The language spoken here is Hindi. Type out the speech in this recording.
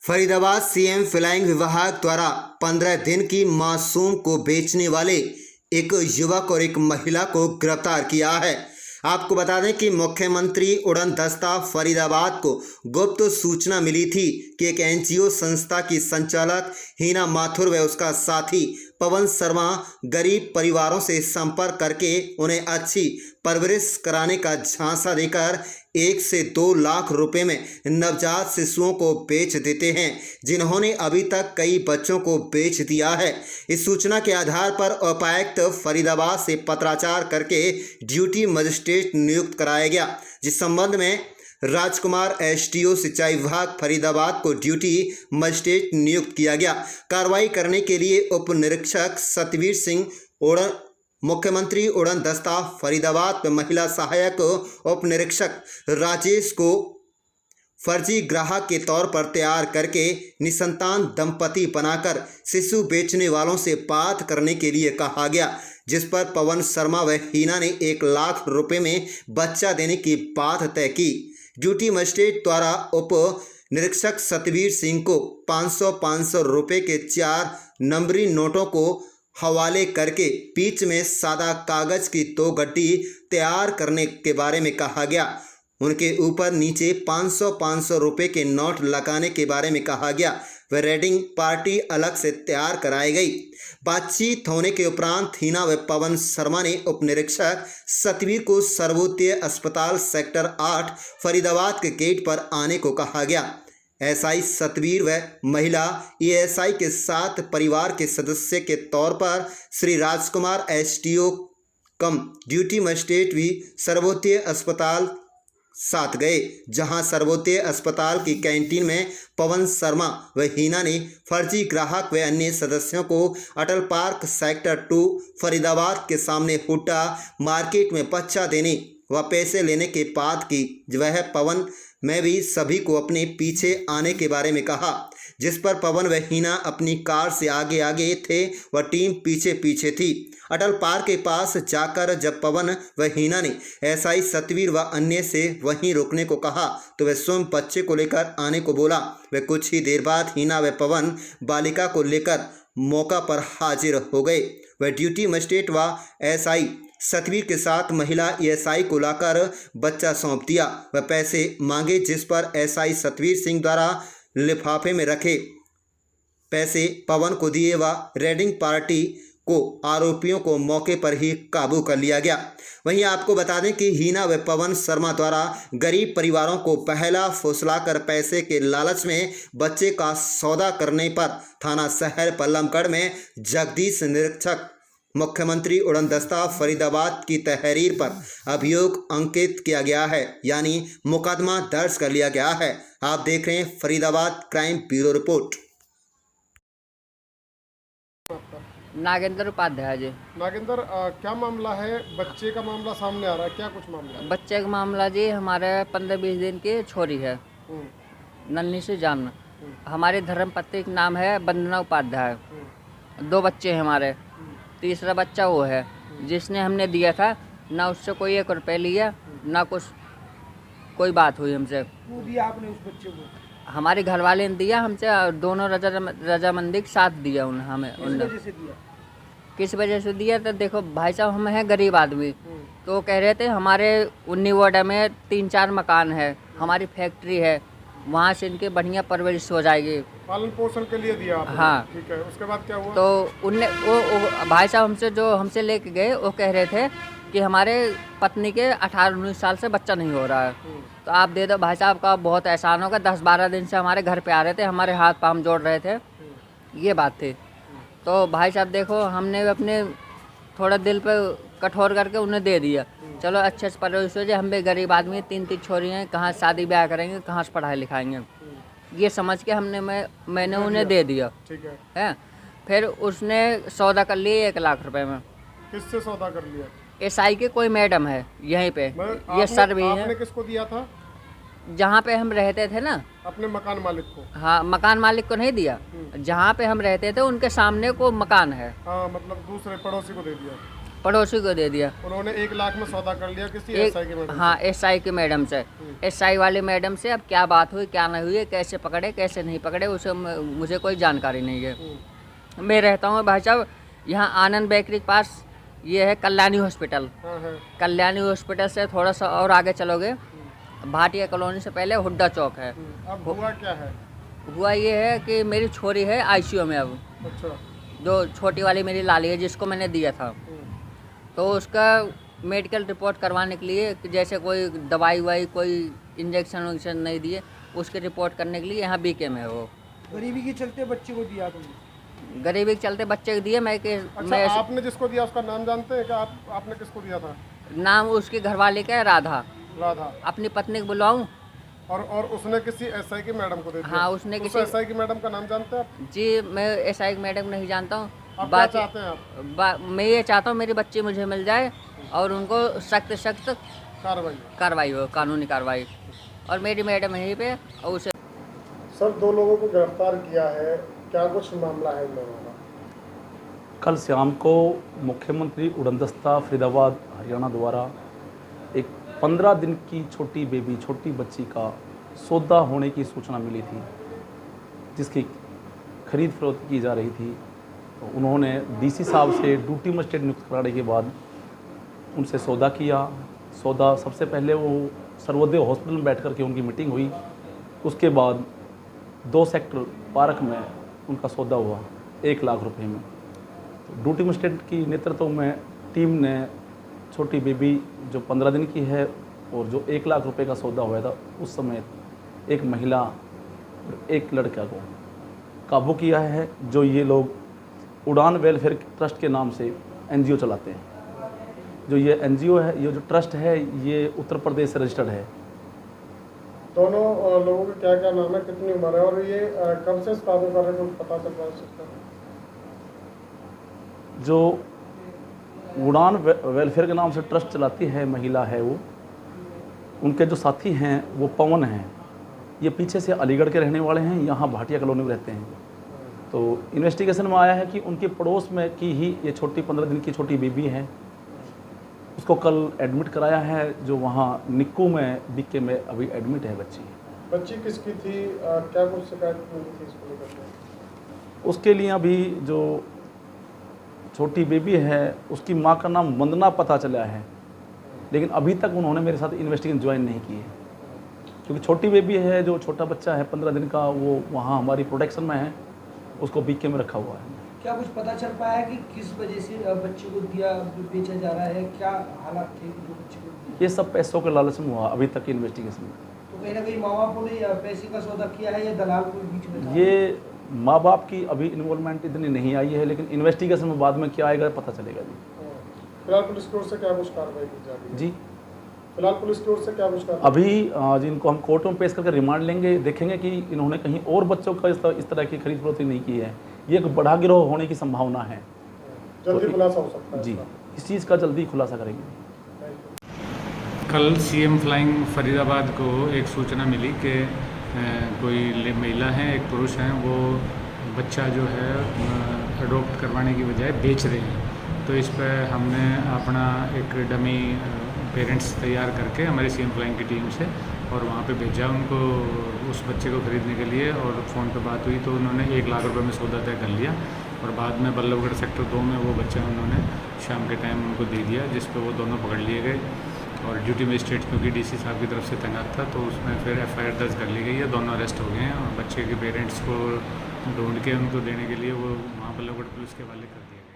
फरीदाबाद सीएम फ्लाइंग विभाग द्वारा 15 दिन की मासूम को बेचने वाले एक युवक और एक महिला को गिरफ्तार किया है। आपको बता दें कि मुख्यमंत्री उड़न दस्ता फरीदाबाद को गुप्त सूचना मिली थी कि एक एनजीओ संस्था की संचालक हीना माथुर व उसका साथी पवन शर्मा गरीब परिवारों से संपर्क करके उन्हें अच्छी परवरिश कराने का झांसा देकर 1 से 2 लाख रुपए में नवजात शिशुओं को बेच देते हैं, जिन्होंने अभी तक कई बच्चों को बेच दिया है। इस सूचना के आधार पर उपायुक्त फरीदाबाद से पत्राचार करके ड्यूटी मजिस्ट्रेट नियुक्त कराया गया, जिस संबंध में राजकुमार एसडीओ सिंचाई विभाग फरीदाबाद को ड्यूटी मजिस्ट्रेट नियुक्त किया गया। कार्रवाई करने के लिए उप निरीक्षक सतवीर सिंह उड़न, मुख्यमंत्री उड़न दस्ता फरीदाबाद में महिला सहायक उप निरीक्षक राजेश को फर्जी ग्राहक के तौर पर तैयार करके निसंतान दंपति बनाकर शिशु बेचने वालों से बात करने के लिए कहा गया, जिस पर पवन शर्मा व हीना ने 1 लाख रुपए में बच्चा देने की बात तय की। ड्यूटी मजिस्ट्रेट द्वारा उप निरीक्षक सतवीर सिंह को 500-500 रुपये के 4 नंबरी नोटों को हवाले करके बीच में सादा कागज की 2 गड्डी तैयार करने के बारे में कहा गया। उनके ऊपर नीचे 500-500 रुपये के नोट लगाने के बारे में कहा गया व रेडिंग पार्टी अलग से तैयार कराई गई। बातचीत होने के उपरांत हीना व पवन शर्मा ने उप निरीक्षक सतवीर को सर्वोदय अस्पताल सेक्टर 8 फरीदाबाद के गेट पर आने को कहा गया। एसआई सतवीर व महिला एएसआई के साथ परिवार के सदस्य के तौर पर श्री राजकुमार एसडीओ कम ड्यूटी मजिस्ट्रेट भी सर्वोदय अस्पताल साथ गए, जहां सर्वोदय अस्पताल की कैंटीन में पवन शर्मा व हीना ने फर्जी ग्राहक व अन्य सदस्यों को अटल पार्क सेक्टर 2 फरीदाबाद के सामने हुड्डा मार्केट में बच्चा देने व पैसे लेने के बाद की वह पवन में भी सभी को अपने पीछे आने के बारे में कहा, जिस पर पवन व हीना अपनी कार से आगे आगे थे व टीम पीछे पीछे थी। अटल पार्क के पास जाकर जब पवन व हीना ने एसआई सतवीर व अन्य से वहीं रुकने को कहा तो वह स्वयं बच्चे को लेकर आने को बोला। वे कुछ ही देर बाद हीना व पवन बालिका को लेकर मौका पर हाजिर हो गए। वह ड्यूटी मजिस्ट्रेट व एसआई सतवीर के साथ महिला एएसआई को लाकर बच्चा सौंप दिया व पैसे मांगे, जिस पर एसआई सतवीर सिंह द्वारा लिफाफे में रखे पैसे पवन को दिए व रेडिंग पार्टी को आरोपियों को मौके पर ही काबू कर लिया गया। वहीं आपको बता दें कि हीना व पवन शर्मा द्वारा गरीब परिवारों को पहला फुसलाकर पैसे के लालच में बच्चे का सौदा करने पर थाना शहर पल्लमगढ़ में जगदीश निरीक्षक मुख्यमंत्री उड़न दस्ता फरीदाबाद की तहरीर पर अभियोग अंकित किया गया है, यानी मुकदमा दर्ज कर लिया गया है। आप देख रहे हैं Faridabad crime bureau report. Nagendra Upadhyay ji. Nagendra, क्या मामला है? बच्चे का मामला सामने आ रहा है, क्या कुछ मामला है? बच्चे का मामला जी हमारे 15-20 दिन की छोरी है, नन्ही से जान। हमारी धर्मपत्नी का नाम है वंदना उपाध्याय। 2 बच्चे हैं हमारे, तीसरा बच्चा वो है जिसने हमने दिया था। ना उससे कोई 1 रुपये लिया, ना कुछ कोई बात हुई हमसे। वो दिया आपने उस बच्चे को? हमारे घर वाले ने दिया हमसे, दोनों रजामंदी के साथ दिया हमें। किस वजह से दिया? तो देखो भाई साहब, हम हैं गरीब आदमी, तो कह रहे थे हमारे 19 वार्ड में 3-4 मकान है, हमारी फैक्ट्री है, वहाँ से इनके बढ़िया परवरिश हो जाएगी, पालन पोषण के लिए दिया आपने। हाँ ठीक है, उसके बाद क्या हुआ? तो उनने वो भाई साहब हमसे लेके गए, वो कह रहे थे कि हमारे पत्नी के 18-19 साल से बच्चा नहीं हो रहा है, तो आप दे दो। भाई साहब का बहुत एहसान होगा, 10-12 दिन से हमारे घर पे आ रहे थे, हमारे हाथ पाँव जोड़ रहे थे, ये बात थी। तो भाई साहब देखो, हमने अपने थोड़ा दिल पे कठोर करके उन्हें दे दिया। चलो अच्छे से परवरिश हो जाए, हम भी गरीब आदमी, 3 छोरी हैं, कहाँ शादी ब्याह करेंगे, कहाँ से पढ़ाई लिखाएंगे, ये समझ के मैंने उन्हें दे दिया। ठीक है। फिर उसने सौदा कर लिया 1 लाख रुपए में। किससे सौदा कर लिया? एसआई के कोई मैडम है यहीं पे, ये सर भी है। आपने किसको दिया था? जहाँ पे हम रहते थे ना, अपने मकान मालिक को? हाँ, मकान मालिक को नहीं दिया, जहाँ पे हम रहते थे उनके सामने को मकान है। हाँ, मतलब दूसरे पड़ोसी को दे दिया? पड़ोसी को दे दिया। उन्होंने 1 लाख में सौदा कर लिया किसी एक एसआई के मैडम हाँ एसआई की मैडम से, एसआई वाली मैडम से। अब क्या बात हुई क्या नहीं हुई, कैसे पकड़े कैसे नहीं पकड़े, उसे मुझे कोई जानकारी नहीं है। मैं रहता हूँ भाई साहब यहाँ आनंद बेकरी के पास, ये है कल्याणी हॉस्पिटल। हाँ है। कल्याणी हॉस्पिटल से थोड़ा सा और आगे चलोगे, भाटिया कॉलोनी से पहले हुड्डा चौक है। अब हुआ क्या है? हुआ ये है कि मेरी छोरी है आईसीयू में अब, अच्छा। जो छोटी वाली मेरी लाली है जिसको मैंने दिया था, तो उसका मेडिकल रिपोर्ट करवाने के लिए कि जैसे कोई दवाई वाई कोई इंजेक्शन विजेक्शन नहीं दिए, उसकी रिपोर्ट करने के लिए यहाँ बीके में है वो। गरीबी के चलते बच्चे को दिया तुमने? गरीबी के चलते बच्चे को दिए। अच्छा, आपने जिसको दिया उसका नाम जानते हैं क्या? आपने किसको दिया था? नाम उसकी घरवाली का है राधा। राधा। अपनी पत्नी को बुलाऊं? और उसने किसी एसआई की मैडम को दे दिया? हाँ उसने उस एसआई की मैडम का नाम जानते हैं आप? जी मैं एसआई मैडम नहीं जानता हूँ। आप क्या चाहते हैं आप? मैं ये चाहता हूँ मेरी बच्ची मुझे मिल जाए और उनको सख्त सख्त कार्रवाई हो, कानूनी कार्रवाई। और मेरी मैडम यहीं पे और उसे सर 2 लोगों को गिरफ्तार किया है, क्या कुछ मामला है इन लोगों का? कल शाम को मुख्यमंत्री उड़नदस्ता फरीदाबाद हरियाणा द्वारा एक 15 दिन की छोटी बेबी, छोटी बच्ची का सौदा होने की सूचना मिली थी, जिसकी खरीद फरोख्त की जा रही थी। तो उन्होंने डीसी साहब से ड्यूटी मजिस्ट्रेट नियुक्त कराने के बाद उनसे सौदा किया। सौदा सबसे पहले वो सर्वोदय हॉस्पिटल में बैठ कर के उनकी मीटिंग हुई। उसके बाद 2 सेक्टर पार्क में उनका सौदा हुआ 1 लाख रुपए में। तो ड्यूटी मजिस्ट्रेट की नेतृत्व में टीम ने छोटी बेबी जो 15 दिन की है और जो 1 लाख रुपए का सौदा हुआ था, उस समय एक महिला और एक लड़का को काबू किया है, जो ये लोग उड़ान वेलफेयर ट्रस्ट के नाम से एनजीओ चलाते हैं। जो ये एनजीओ है, ये जो ट्रस्ट है, ये उत्तर प्रदेश से रजिस्टर्ड है। दोनों लोगों के क्या क्या नाम है, कितनी उम्र है और ये कब से काबू कर रहे हैं, कुछ पता चल सकता है? जो उड़ान वेलफेयर के नाम से ट्रस्ट चलाती है महिला है, वो उनके जो साथी हैं वो पवन हैं। ये पीछे से अलीगढ़ के रहने वाले हैं, यहाँ भाटिया कॉलोनी में रहते हैं। तो इन्वेस्टिगेशन में आया है कि उनके पड़ोस में की ही ये छोटी 15 दिन की छोटी बेबी है। उसको कल एडमिट कराया है, जो वहाँ निक्कू में बीके में अभी एडमिट है बच्ची। बच्ची किसकी थी, क्या कुछ शिकायत मिली थी इसको लेकर? उसके लिए अभी जो छोटी बेबी है उसकी माँ का नाम वंदना पता चला है, लेकिन अभी तक उन्होंने मेरे साथ इन्वेस्टिगेशन ज्वाइन नहीं की है, क्योंकि छोटी बेबी है, जो छोटा बच्चा है 15 दिन का, वो वहाँ हमारी प्रोटेक्शन में है, उसको बीके में रखा हुआ है। क्या कुछ पता चल पाया कि किस वजह से बच्चे को दिया, बेचा जा रहा है, क्या हालात थे जो बच्चे को दिया? ये सब पैसों के लालच में हुआ अभी तक की इन्वेस्टिगेशन में। तो कहीं ना कहीं माँ बापों ने पैसे का सौदा किया है या दलाल को बीच में था? ये माँ बाप की अभी इन्वॉल्वमेंट इतनी नहीं आई है, लेकिन इन्वेस्टिगेशन में बाद में क्या आएगा पता चलेगा जी। फिलहाल पुलिस की ओर से क्या कुछ कार्रवाई की जा रही है? जी फिलहाल पुलिस की ओर से क्या कुछ कार्रवाई? अभी जिनको हम कोर्ट में पेश करके रिमांड लेंगे, देखेंगे कि इन्होंने कहीं और बच्चों का इस तरह की खरीद फरोख्त नहीं की है। ये एक बड़ा गिरोह होने की संभावना है। जल्दी खुलासा हो सकता है जी, इसका। इस चीज़ का जल्दी खुलासा करेंगे। कल सीएम फ्लाइंग फरीदाबाद को एक सूचना मिली कि कोई महिला है, एक पुरुष हैं, वो बच्चा जो है अडॉप्ट करवाने की बजाय बेच रहे हैं। तो इस पर हमने अपना एक डमी पेरेंट्स तैयार करके हमारी सीएम फ्लाइंग की टीम से और वहाँ पे भेजा उनको उस बच्चे को ख़रीदने के लिए। और फ़ोन पे बात हुई तो उन्होंने 1 लाख रुपए में सौदा तय कर लिया और बाद में बल्लभगढ़ सेक्टर 2 में वो बच्चा उन्होंने शाम के टाइम उनको दे दिया, जिस पे वो दोनों पकड़ लिए गए। और ड्यूटी मजिस्ट्रेट क्योंकि डीसी साहब की तरफ से तैनात था, तो उसमें फिर एफआईआर दर्ज कर ली गई है। दोनों अरेस्ट हो गए हैं और बच्चे के पेरेंट्स को ढूंढ के उनको देने के लिए वो वहाँ बल्लभगढ़ पुलिस के हवाले कर दिया गया।